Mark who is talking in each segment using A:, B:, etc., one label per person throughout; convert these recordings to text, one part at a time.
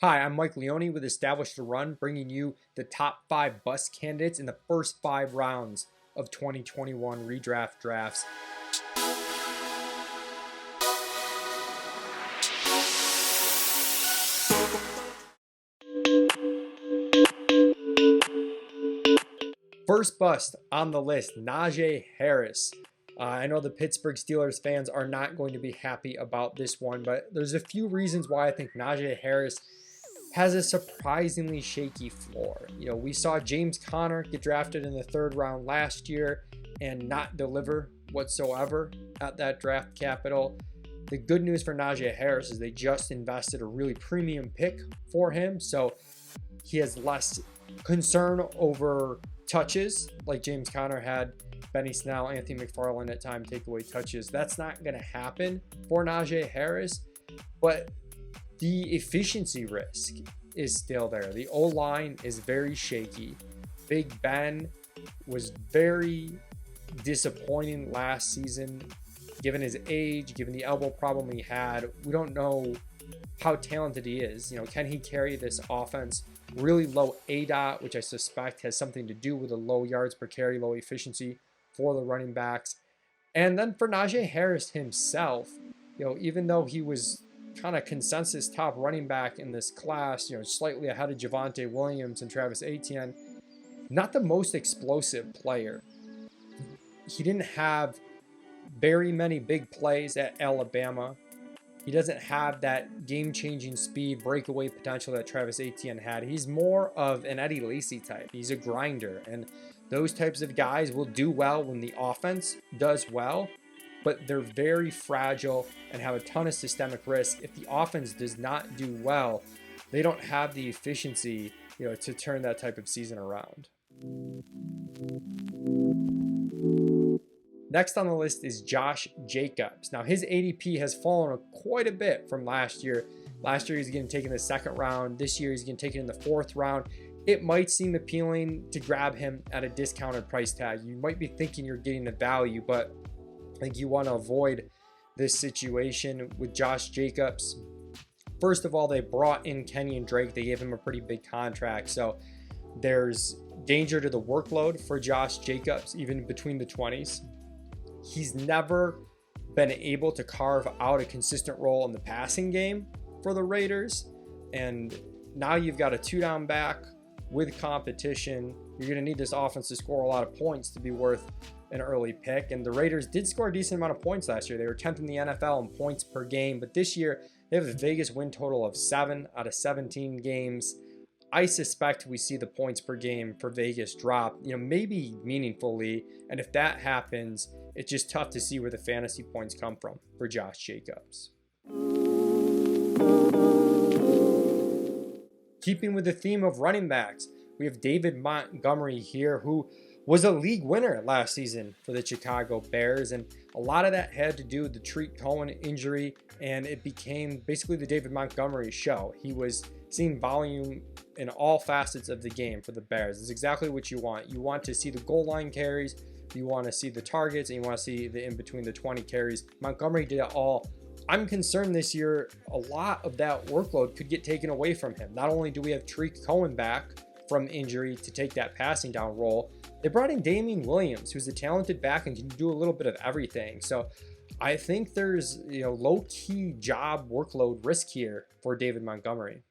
A: Hi, I'm Mike Leone with Established to Run, bringing you the top 5 bust candidates in the first 5 rounds of 2021 redraft drafts. First bust on the list, Najee Harris. I know the Pittsburgh Steelers fans are not going to be happy about this one, but there's a few reasons why I think Najee Harris has a surprisingly shaky floor. We saw James Conner get drafted in the 3rd round last year and not deliver whatsoever at that draft capital. The good news for Najee Harris is they just invested a really premium pick for him, so he has less concern over touches like James Conner had. Benny Snell, Anthony McFarland at time take away touches. That's not going to happen for Najee Harris, but the efficiency risk is still there. The O-line is very shaky. Big Ben was very disappointing last season, given his age, given the elbow problem he had. We don't know how talented he is. Can he carry this offense? Really low ADOT, which I suspect has something to do with the low yards per carry, low efficiency for the running backs. And then for Najee Harris himself, even though he was kind of consensus top running back in this class, slightly ahead of Javonte Williams and Travis Etienne, not the most explosive player. He didn't have very many big plays at Alabama. He doesn't have that game-changing speed, breakaway potential that Travis Etienne had. He's more of an Eddie Lacy type. He's a grinder, and those types of guys will do well when the offense does well, but they're very fragile and have a ton of systemic risk. If the offense does not do well, they don't have the efficiency, to turn that type of season around. Next on the list is Josh Jacobs. Now, his ADP has fallen quite a bit from last year. Last year, he's getting taken in the 2nd round. This year, he's getting taken in the 4th round. It might seem appealing to grab him at a discounted price tag. You might be thinking you're getting the value, but I think you want to avoid this situation with Josh Jacobs. First of all, they brought in Kenyon Drake. They gave him a pretty big contract. So there's danger to the workload for Josh Jacobs, even between the 20s. He's never been able to carve out a consistent role in the passing game for the Raiders. And now you've got a 2-down back with competition. You're going to need this offense to score a lot of points to be worth an early pick. And the Raiders did score a decent amount of points last year. They were 10th in the NFL in points per game. But this year, they have a Vegas win total of 7 out of 17 games. I suspect we see the points per game for Vegas drop, maybe meaningfully. And if that happens, it's just tough to see where the fantasy points come from for Josh Jacobs. Keeping with the theme of running backs, we have David Montgomery here, who was a league winner last season for the Chicago Bears. And a lot of that had to do with the Tariq Cohen injury, and it became basically the David Montgomery show. He was seeing volume in all facets of the game for the Bears. It's exactly what you want. You want to see the goal line carries, you want to see the targets, and you want to see the in between the 20 carries. Montgomery did it all. I'm concerned this year a lot of that workload could get taken away from him. Not only do we have Tariq Cohen back from injury to take that passing down role, they brought in Damian Williams, who's a talented back and can do a little bit of everything. So I think there's low-key job workload risk here for David Montgomery.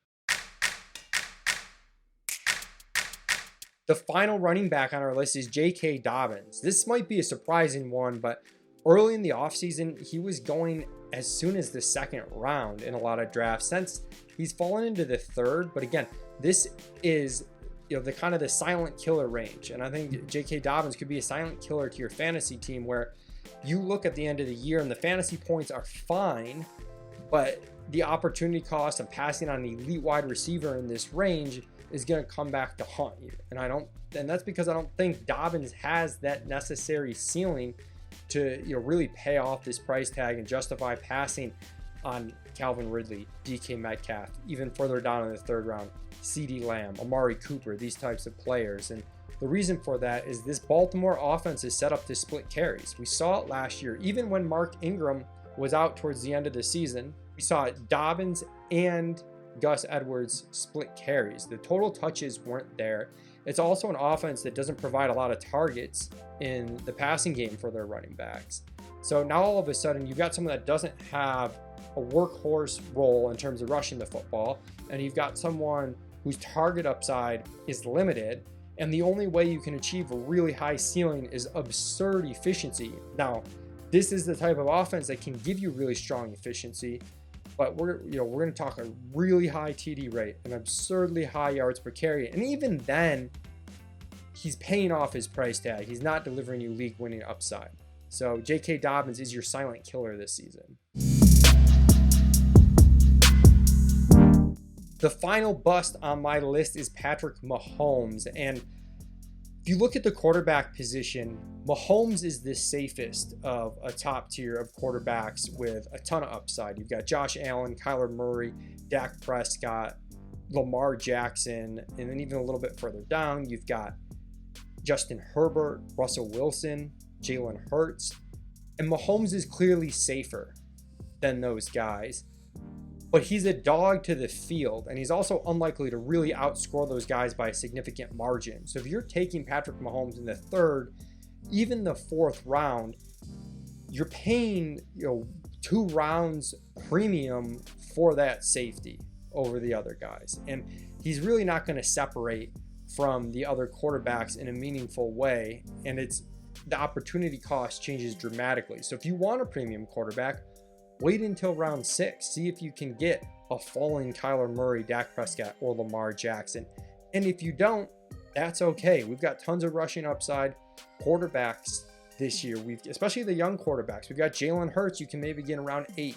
A: The final running back on our list is J.K. Dobbins. This might be a surprising one, but early in the offseason, he was going as soon as the 2nd round in a lot of drafts. Since he's fallen into the 3rd, but again, this is the kind of the silent killer range. And I think J.K. Dobbins could be a silent killer to your fantasy team, where you look at the end of the year and the fantasy points are fine, but the opportunity cost of passing on an elite wide receiver in this range is going to come back to haunt you. And that's because I don't think Dobbins has that necessary ceiling to really pay off this price tag and justify passing on Calvin Ridley, DK Metcalf, even further down in the 3rd round, CeeDee Lamb, Amari Cooper, these types of players. And the reason for that is this Baltimore offense is set up to split carries. We saw it last year. Even when Mark Ingram was out towards the end of the season, we saw Dobbins and Gus Edwards split carries. The total touches weren't there. It's also an offense that doesn't provide a lot of targets in the passing game for their running backs. So now all of a sudden you've got someone that doesn't have a workhorse role in terms of rushing the football, and you've got someone whose target upside is limited, and the only way you can achieve a really high ceiling is absurd efficiency. Now, this is the type of offense that can give you really strong efficiency, but we're going to talk a really high TD rate, an absurdly high yards per carry, and even then, he's paying off his price tag. He's not delivering you league-winning upside. So J.K. Dobbins is your silent killer this season. The final bust on my list is Patrick Mahomes. And if you look at the quarterback position, Mahomes is the safest of a top tier of quarterbacks with a ton of upside. You've got Josh Allen, Kyler Murray, Dak Prescott, Lamar Jackson, and then even a little bit further down, you've got Justin Herbert, Russell Wilson, Jalen Hurts, and Mahomes is clearly safer than those guys, but he's a dog to the field, and he's also unlikely to really outscore those guys by a significant margin. So if you're taking Patrick Mahomes in the third, even the fourth round, you're paying 2 rounds premium for that safety over the other guys, and he's really not going to separate from the other quarterbacks in a meaningful way, and the opportunity cost changes dramatically. So if you want a premium quarterback, wait until round 6. See if you can get a falling Kyler Murray, Dak Prescott, or Lamar Jackson. And if you don't, that's okay. We've got tons of rushing upside quarterbacks this year. Especially the young quarterbacks. We've got Jalen Hurts. You can maybe get around 8.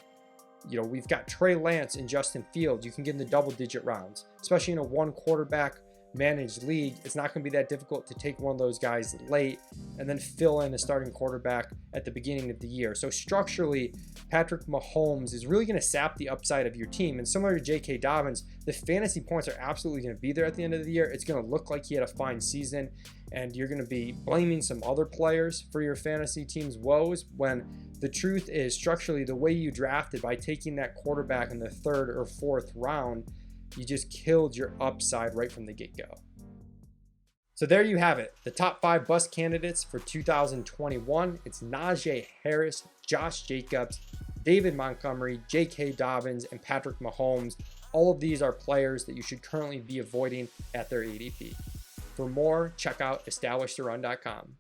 A: We've got Trey Lance and Justin Fields. You can get in the double-digit rounds, especially in a one quarterback managed league. It's not going to be that difficult to take one of those guys late and then fill in a starting quarterback at the beginning of the year. So structurally, Patrick Mahomes is really going to sap the upside of your team. And similar to J.K. Dobbins, the fantasy points are absolutely going to be there at the end of the year. It's going to look like he had a fine season, and you're going to be blaming some other players for your fantasy team's woes, when the truth is, structurally, the way you drafted by taking that quarterback in the 3rd or 4th round, you just killed your upside right from the get-go. So there you have it. The top 5 bust candidates for 2021. It's Najee Harris, Josh Jacobs, David Montgomery, J.K. Dobbins, and Patrick Mahomes. All of these are players that you should currently be avoiding at their ADP. For more, check out EstablishTheRun.com.